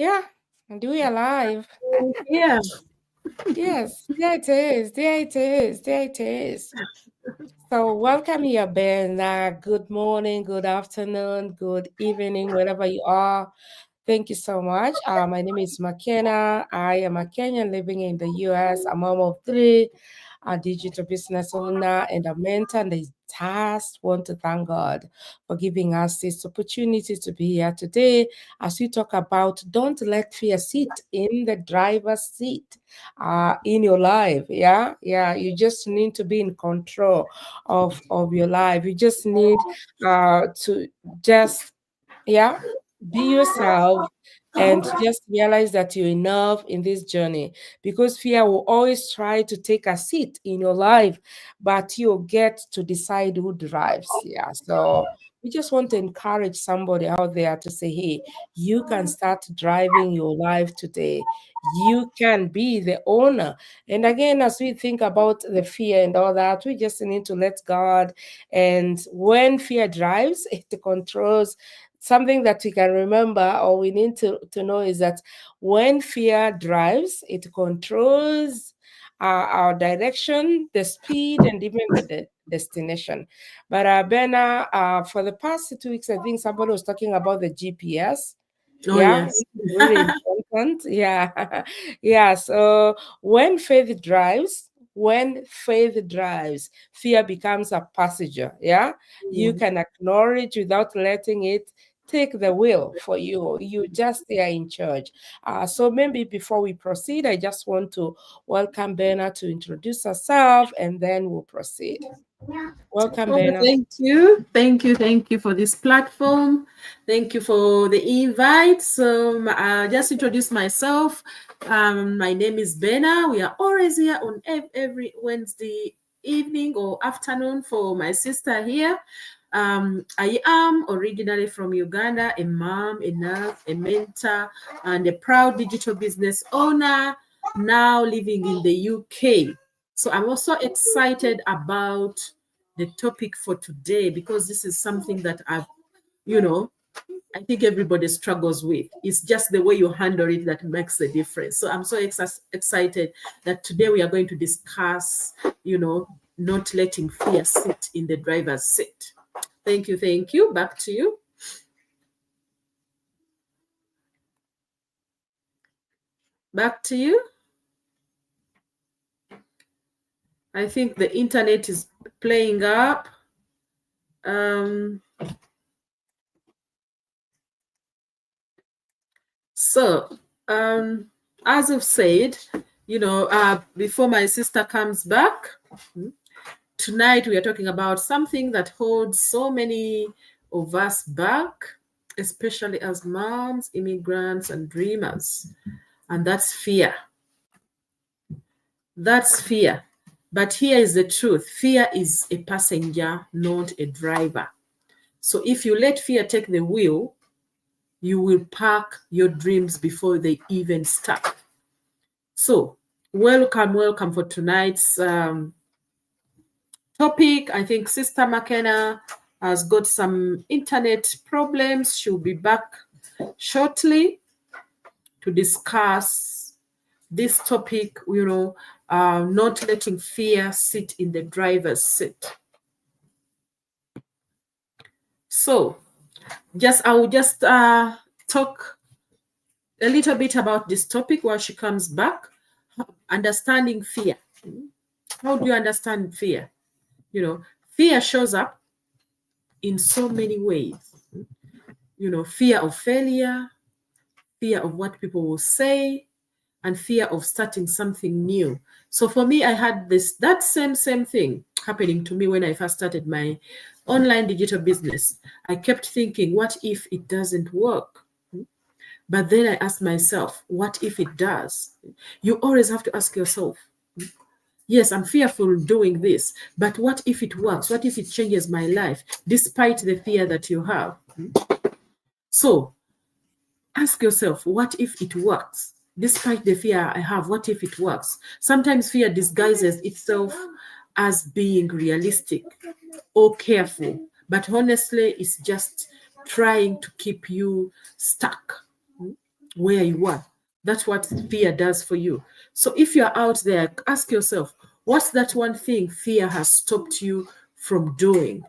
Yeah, and we alive. Yeah. Yes, there it is. There it is. There it is. So welcome here, Ben. Good morning, good afternoon, good evening, wherever you are. Thank you so much. My name is McKenna. I am a Kenyan living in the US. I'm mom of three, a digital business owner, and a mentor. And I just want to thank God for giving us this opportunity to be here today as we talk about don't let fear sit in the driver's seat in your life. Yeah. You just need to be in control of your life. You just need to just yeah be yourself and just realize that you're enough in this journey because fear will always try to take a seat in your life, but you get to decide who drives. Yeah, so we just want to encourage somebody out there to say, hey, you can start driving your life today. You can be the owner. And again, as we think about the fear and all that, we just need to let God. And when fear drives, it controls. Something that we can remember or we need to know is that when fear drives, it controls our direction, the speed, and even the destination. But Benna, for the past 2 weeks, I think somebody was talking about the GPS. Oh, Yeah, yes. which is really important. Yeah. Yeah. So when faith drives, fear becomes a passenger. Yeah. You can acknowledge without letting it take the wheel for you. You just are in charge. So maybe before we proceed, I just want to welcome Bernard to introduce herself and then we'll proceed. Welcome, Oh, Bernard. thank you. Thank you. Thank you for this platform. Thank you for the invite. So I'll just introduce myself. My name is Bena. We are always here on every Wednesday evening or afternoon for my sister here. I am originally from Uganda, a mom, a nurse, a mentor, and a proud digital business owner, now living in the UK. So I'm also excited about the topic for today because this is something that you know, I think everybody struggles with. It's just the way you handle it that makes the difference. So I'm so excited that today we are going to discuss, not letting fear sit in the driver's seat. Thank you. Thank you. Back to you. Back to you. I think the internet is playing up. Um, so, as I've said, before my sister comes back, tonight we are talking about something that holds so many of us back, especially as moms, immigrants, and dreamers, and that's fear. That's fear. But here is the truth. Fear is a passenger, not a driver. So if you let fear take the wheel, you will park your dreams before they even start. So welcome for tonight's topic. I think Sister McKenna has got some internet problems. She'll be back shortly to discuss this topic, not letting fear sit in the driver's seat. So I will just talk a little bit about this topic while she comes back. Understanding fear. How do you understand fear? Fear shows up in so many ways. Fear of failure, fear of what people will say, and fear of starting something new. So for me, I had that same thing happening to me when I first started my online digital business. I kept thinking, what if it doesn't work? But then I asked myself, what if it does? You always have to ask yourself, yes, I'm fearful doing this, but what if it works? What if it changes my life, despite the fear that you have? So ask yourself, what if it works? Despite the fear I have, what if it works? Sometimes fear disguises itself as being realistic or careful, but honestly, it's just trying to keep you stuck. where you are. That's what fear does for you. So if you're out there, ask yourself, what's that one thing fear has stopped you from doing?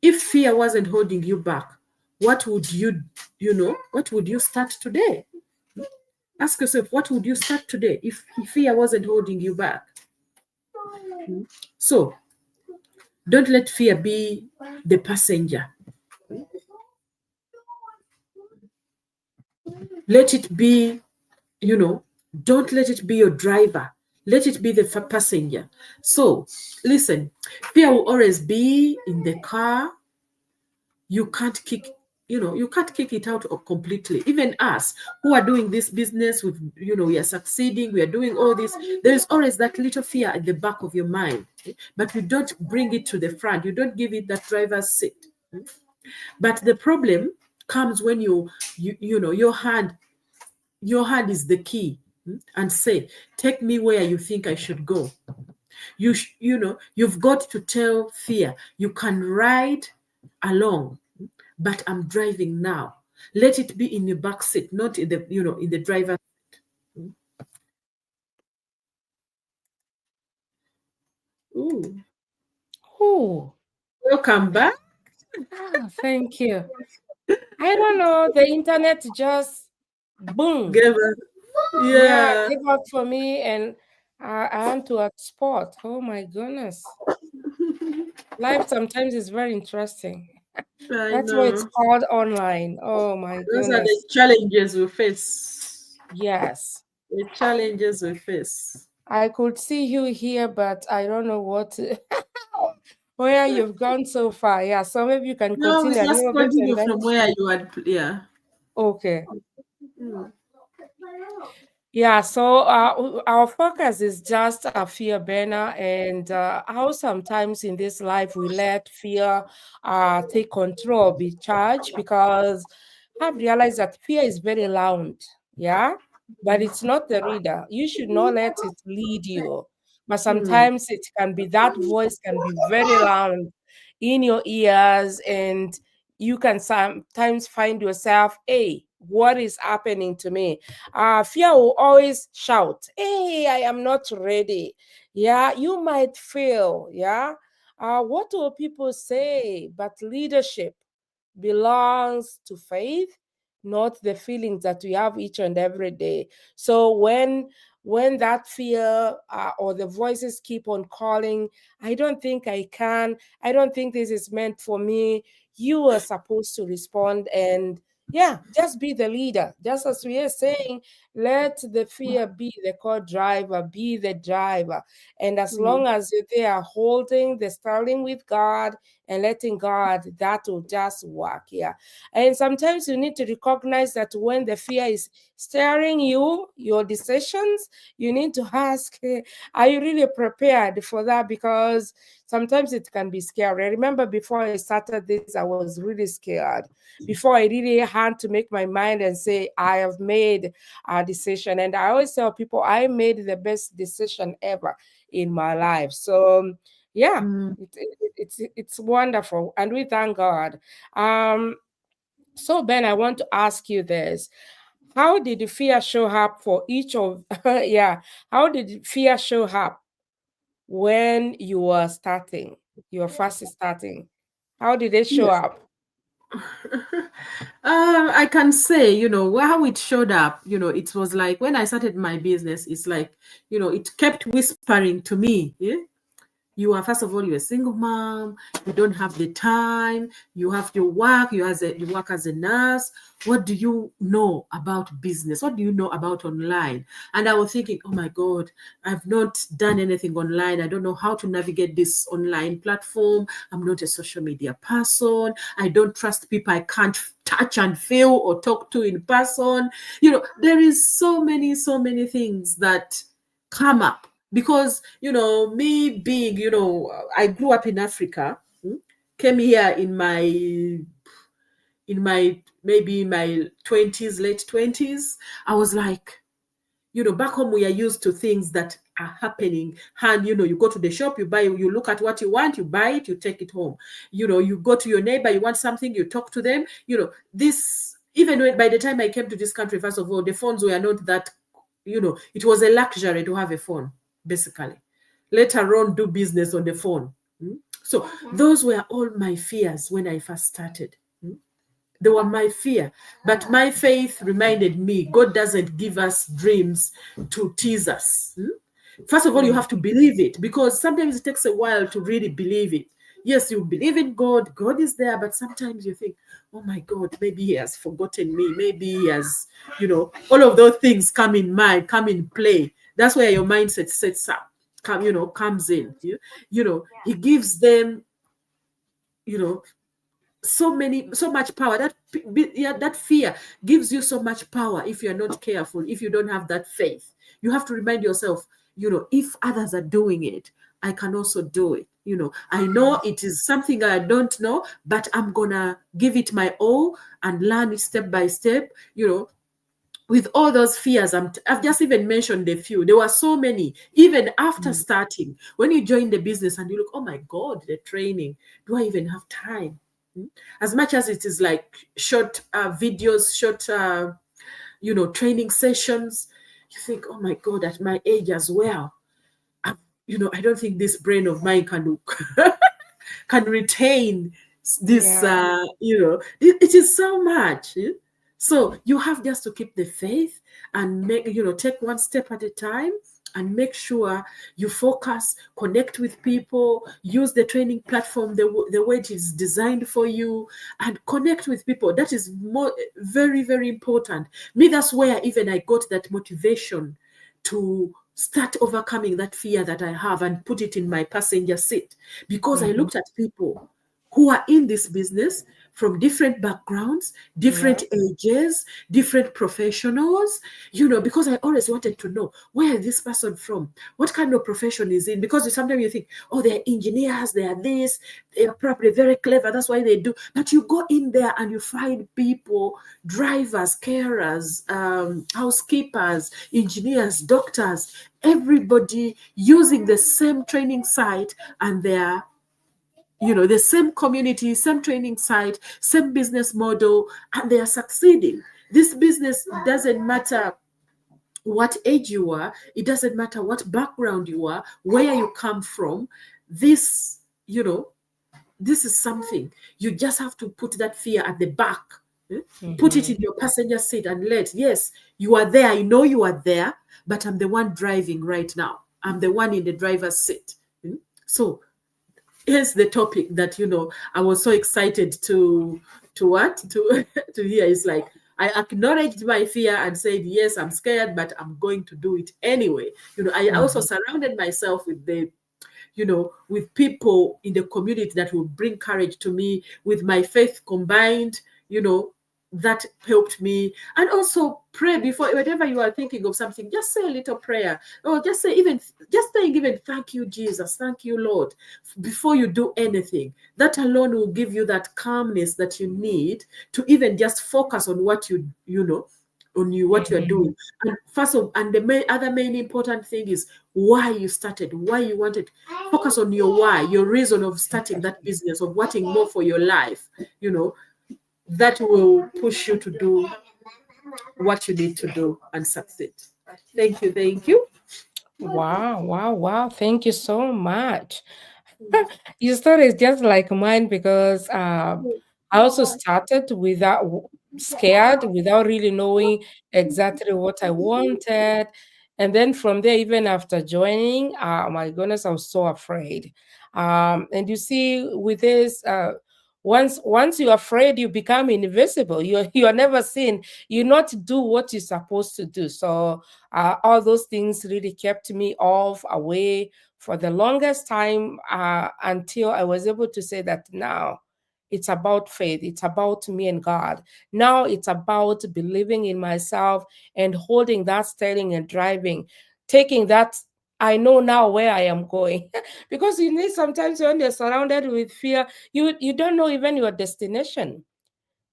If fear wasn't holding you back, what would what would you start today? Ask yourself, what would you start today if fear wasn't holding you back? So don't let fear be the passenger. Let it be, you know, don't let it be your driver. Let it be the passenger. So listen, fear will always be in the car. You can't kick, you can't kick it out completely. Even us who are doing this business with, we are succeeding, we are doing all this, there is always that little fear at the back of your mind, but you don't bring it to the front. You don't give it that driver's seat. But the problem comes when your hand is the key, and say, take me where you think I should go. You've got to tell fear, you can ride along, but I'm driving now. Let it be in the back seat, not in the driver. Ooh. Ooh. Welcome back. Thank you. I don't know. The internet just boom. Give us- Yeah, Yeah, give up for me, and I want to export. Oh my goodness. Life sometimes is very interesting. I That's why it's know. called online. Oh my Those are the goodness. challenges we face. Yes. The challenges we face. I could see you here, but I don't know where you've gone so far. Yeah, so maybe you can No, we continue a just little bit and continue then from where you had. Yeah. okay. Mm. Yeah, so our focus is just a fear burner, and how sometimes in this life we let fear take control, be charged, because I've realized that fear is very loud, yeah, but it's not the reader. You should not let it lead you, but Mm. sometimes it can be that voice can be very loud in your ears, and you can sometimes find yourself, hey, what is happening to me? Fear will always shout, hey, I am not ready. Yeah, you might fail. Yeah. What will people say? But leadership belongs to faith, not the feelings that we have each and every day. So when that fear or the voices keep on calling, I don't think I can, I don't think this is meant for me, you are supposed to respond and yeah, just be the leader. Just as we are saying, let the fear be the co-driver, be the driver. And as Mm. long as they are holding the steering with God and letting God, that will just work. Yeah. And sometimes you need to recognize that when the fear is steering you, your decisions, you need to ask, are you really prepared for that? Because sometimes it can be scary. I remember before I started this, I was really scared. Before I really had to make my mind and say, I have made a decision. And I always tell people, I made the best decision ever in my life. So, yeah, Mm. it's wonderful. And we thank God. Um, so, Ben, I want to ask you this. How did the fear show up for each of, yeah, how did fear show up when you were starting, you were first starting? How did it show Yes. up? I can say, how it showed up, it was like when I started my business, it's like, it kept whispering to me. Yeah? You are, first of all, you're a single mom, you don't have the time, you have to work, you work as a nurse. What do you know about business? What do you know about online? And I was thinking, oh my God, I've not done anything online. I don't know how to navigate this online platform. I'm not a social media person. I don't trust people I can't touch and feel or talk to in person. There is so many things that come up because me being, I grew up in Africa, came here in my maybe my 20s, late 20s. I was like, back home we are used to things that are happening. And you go to the shop, you buy, you look at what you want, you buy it, you take it home. You go to your neighbor, you want something, you talk to them. This Even when, by the time I came to this country, first of all, the phones were not that, it was a luxury to have a phone, basically. Later on, do business on the phone. So those were all my fears when I first started. They were my fear. But my faith reminded me God doesn't give us dreams to tease us. First of all, you have to believe it, because sometimes it takes a while to really believe it. Yes, you believe in God, God is there, but sometimes you think, oh my God, maybe he has forgotten me. Maybe he has, all of those things come in mind, come in play. That's where your mindset sets up, comes in. He gives them, you know, so much power. That fear gives you so much power. If you're not careful, if you don't have that faith, you have to remind yourself, if others are doing it, I can also do it. I know it is something I don't know, but I'm gonna give it my all and learn it step by step. With all those fears, I've just even mentioned a few. There were so many, even after starting. When you join the business and you look, oh my God, the training, do I even have time? As much as it is like short videos, short, training sessions, you think, oh my God, at my age as well, I don't think this brain of mine can can retain this. Yeah. It is so much. So you have just to keep the faith and take one step at a time, and make sure you focus, connect with people, use the training platform the way it is designed for you, and connect with people. That is very, very important. Me, that's where even I got that motivation to start overcoming that fear that I have and put it in my passenger seat, because I looked at people who are in this business from different backgrounds, Yeah. different ages, different professionals, because I always wanted to know, where is this person from? What kind of profession is in? Because sometimes you think, oh, they're engineers, they are this, they're probably very clever, that's why they do. But you go in there and you find people, drivers, carers, housekeepers, engineers, doctors, everybody using the same training site, and they're the same community, same training site, same business model, and they are succeeding. This business doesn't matter what age you are, it doesn't matter what background you are, where you come from. This, this is something you just have to put that fear at the back. Put it in your passenger seat and yes, you are there. I know you are there, but I'm the one driving right now. I'm the one in the driver's seat. So here's the topic that I was so excited to to hear. Is like, I acknowledged my fear and said, yes, I'm scared, but I'm going to do it anyway. I also surrounded myself with with people in the community that will bring courage to me, with my faith combined. That helped me. And also pray before, whenever you are thinking of something, just say a little prayer, or just saying even thank you, Jesus, thank you, Lord, before you do anything. That alone will give you that calmness that you need to even just focus on what what you're doing. And the other main important thing is why you started, why you wanted. Focus on your why, your reason of starting that business, of wanting more for your life. That will push you to do what you need to do and succeed. Thank you. Thank you. Wow, wow, wow. Thank you so much. Your story is just like mine because I also started without scared, without really knowing exactly what I wanted. And then from there, even after joining, my goodness, I was so afraid. And you see, with this, once you're afraid, you become invisible. You're never seen. You not do what you're supposed to do. So all those things really kept me off, away for the longest time, until I was able to say that now it's about faith. It's about me and God. Now it's about believing in myself and holding that steering and driving, taking that. I know now where I am going. Because you need, sometimes when you're surrounded with fear, you don't know even your destination.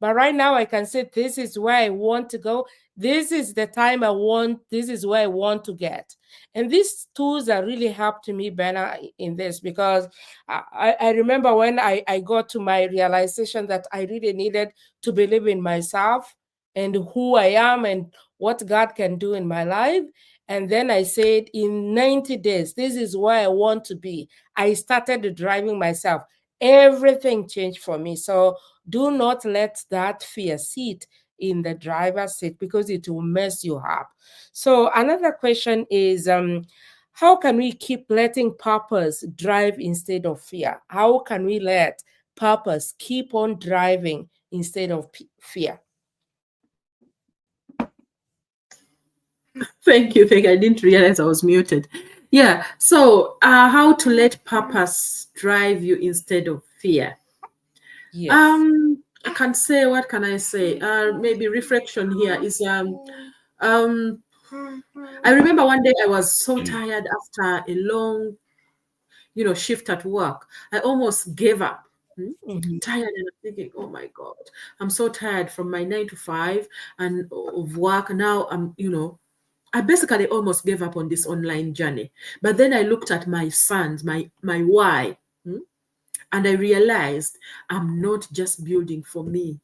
But right now, I can say this is where I want to go. This is the time I want. This is where I want to get. And these tools are really helped me, Benna, in this, because I remember when I got to my realization that I really needed to believe in myself. and who I am and what God can do in my life. And then I said, in 90 days, this is where I want to be. I started driving myself. Everything changed for me. So do not let that fear sit in the driver's seat because it will mess you up. So another question is, how can we keep letting purpose drive instead of fear? How can we let purpose keep on driving instead of fear? Thank you. Thank you. I didn't realize I was muted. Yeah. So, how to let purpose drive you instead of fear? Yes. I can say, what can I say? Maybe reflection here is um I remember one day I was so tired after a long, shift at work. I almost gave up. Mm-hmm. Tired, and I'm thinking, oh my God, I'm so tired from my 9 to 5 and of work. Now I basically almost gave up on this online journey. But then I looked at my sons, my why, and I realized I'm not just building for me.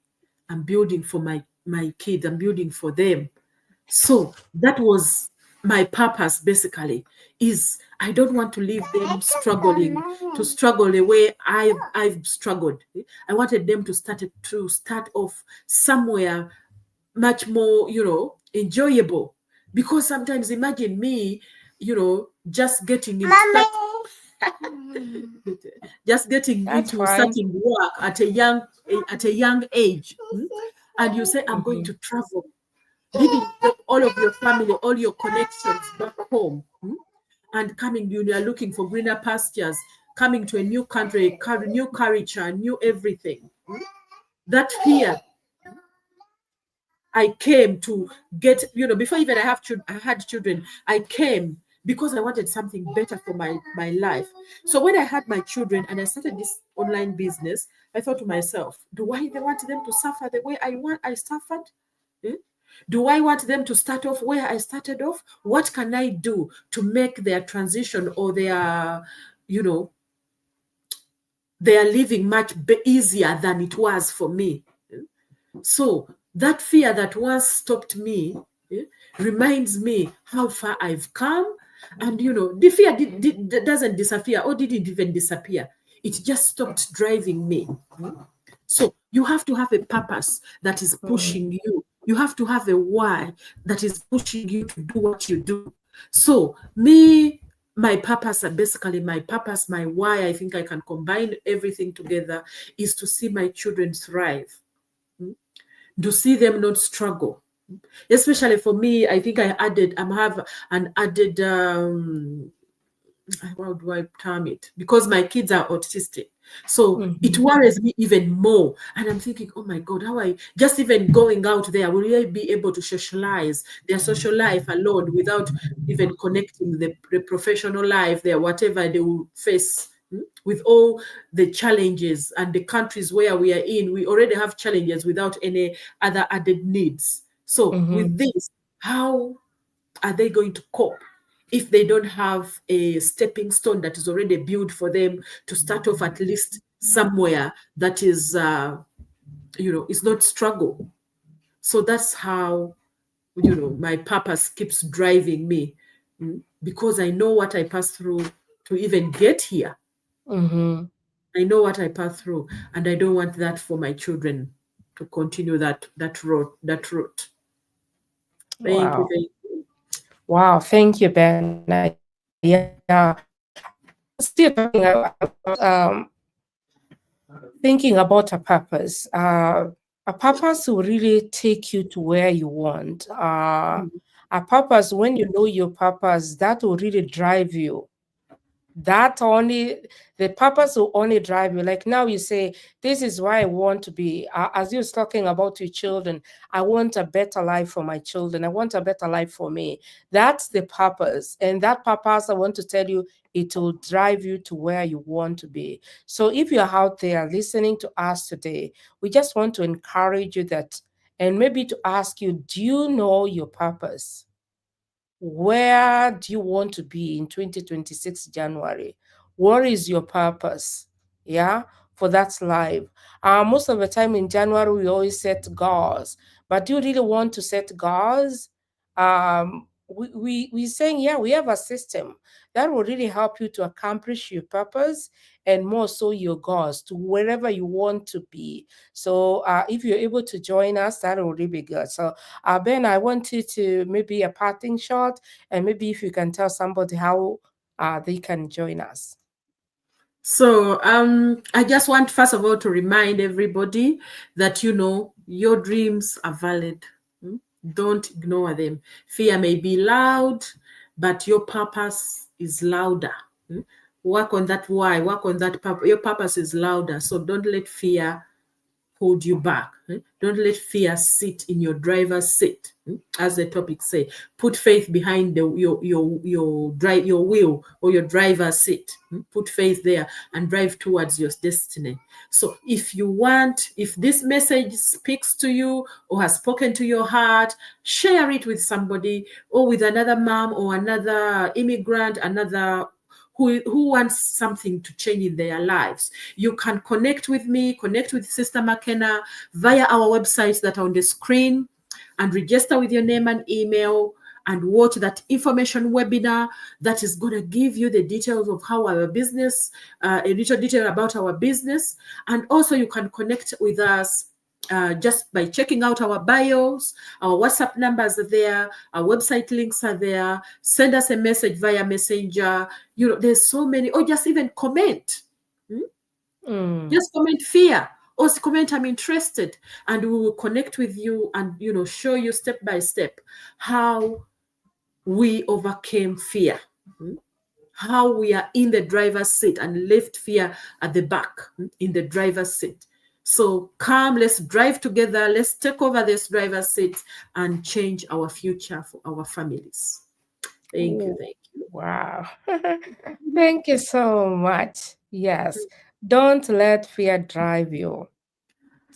I'm building for my kids. I'm building for them. So that was my purpose basically, is I don't want to leave them struggle the way I've struggled. I wanted them to start off somewhere much more, enjoyable. Because sometimes imagine me, just getting in just getting That's into fine. starting work at a young age. And you say, I'm going Mm-hmm. to travel, leaving all of your family, all your connections back home, and coming, you are looking for greener pastures, coming to a new country, new culture, new everything. That fear I came to get, before even I had children, I came because I wanted something better for my life. So when I had my children and I started this online business, I thought to myself, do I even want them to suffer the way I suffered? Eh? Do I want them to start off where I started off? What can I do to make their transition or you know, their living much easier than it was for me? So that fear that once stopped me, eh, reminds me how far I've come. And the fear doesn't disappear, or didn't even disappear. It just stopped driving me. So you have to have a purpose that is Mm-hmm. pushing you. You have to have a why that is pushing you to do what you do. So me, my purpose, and basically my purpose, my why, I think I can combine everything together, is to see my children thrive, to see them not struggle. Especially for me, I think I have an added how do I term it? Because my kids are autistic. So it Mm-hmm. worries me even more. And I'm thinking, oh my God, how I just even going out there, will I be able to socialize their social life alone without even connecting the professional life, their whatever they will face, with all the challenges and the countries where we are in? We already have challenges without any other added needs. So with Mm-hmm. this, how are they going to cope if they don't have a stepping stone that is already built for them to start off at least somewhere that is, is not struggle? So that's how, my purpose keeps driving me, because I know what I passed through to even get here. Mm-hmm. I know what I passed through, and I don't want that for my children to continue that route. Thank you. Wow. Thank you. Wow. Thank you, Ben. Yeah. Still talking thinking about a purpose. A purpose will really take you to where you want. A purpose, when you know your purpose, that will really drive you. That only The purpose will only drive you. Like now you say, this is why I want to be, as you was talking about your children, I want a better life for my children, I want a better life for me. That's the purpose, and that purpose, I want to tell you, it will drive you to where you want to be. So if you're out there listening to us today, we just want to encourage you that, and maybe to ask you, do you know your purpose? Where do you want to be in 2026 January? What is your purpose? Yeah, for that life. Most of the time in January, we always set goals. but do you really want to set goals? We saying, yeah, we have a system that will really help you to accomplish your purpose and more so your goals to wherever you want to be. So if you're able to join us, that will really be good. So Ben, I want you to maybe a parting shot, and maybe if you can tell somebody how they can join us. So I just want first of all to remind everybody that your dreams are valid. Mm? Don't ignore them. Fear may be loud, but your purpose is louder. Mm? Work on that why. Work on that purpose. Your purpose is louder. So don't let fear hold you back. Don't let fear sit in your driver's seat, as the topic say. Put faith behind your wheel or your driver's seat. Put faith there and drive towards your destiny. So if this message speaks to you or has spoken to your heart, share it with somebody or with another mom or another immigrant, another who wants something to change in their lives. You can connect with me, connect with Sister McKenna via our websites that are on the screen, and register with your name and email and watch that information webinar that is going to give you the details of how our business, a little detail about our business. And also you can connect with us just by checking out our bios. Our WhatsApp numbers are there, our website links are there. Send us a message via Messenger. There's so many, or just even comment. Just comment fear or comment I'm interested, and we will connect with you and show you step by step how we overcame fear, how we are in the driver's seat and left fear at the back in the driver's seat. So come, let's drive together. Let's take over this driver's seat and change our future for our families. Thank you. Ooh, Thank you. wow. Thank you so much. Yes. Don't let fear drive you.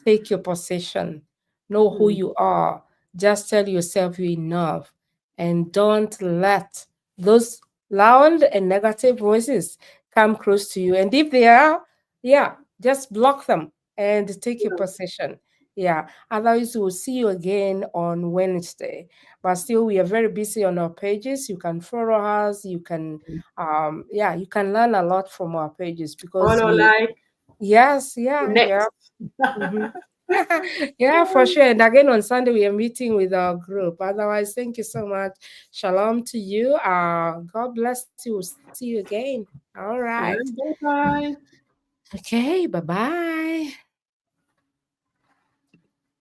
Take your position. Know who Mm, you are. Just tell yourself you're enough. And don't let those loud and negative voices come close to you. And if they are, yeah, just block them and take your position. Yeah. Otherwise, we'll see you again on Wednesday. But still, we are very busy on our pages. You can follow us. You can, yeah, you can learn a lot from our pages because follow, like, yes, yeah, yeah. connect. Mhm. Yeah, for sure. And again on Sunday we are meeting with our group. Otherwise, thank you so much. Shalom to you. God bless you. We'll see you again. All right. Bye bye. Okay. Bye bye.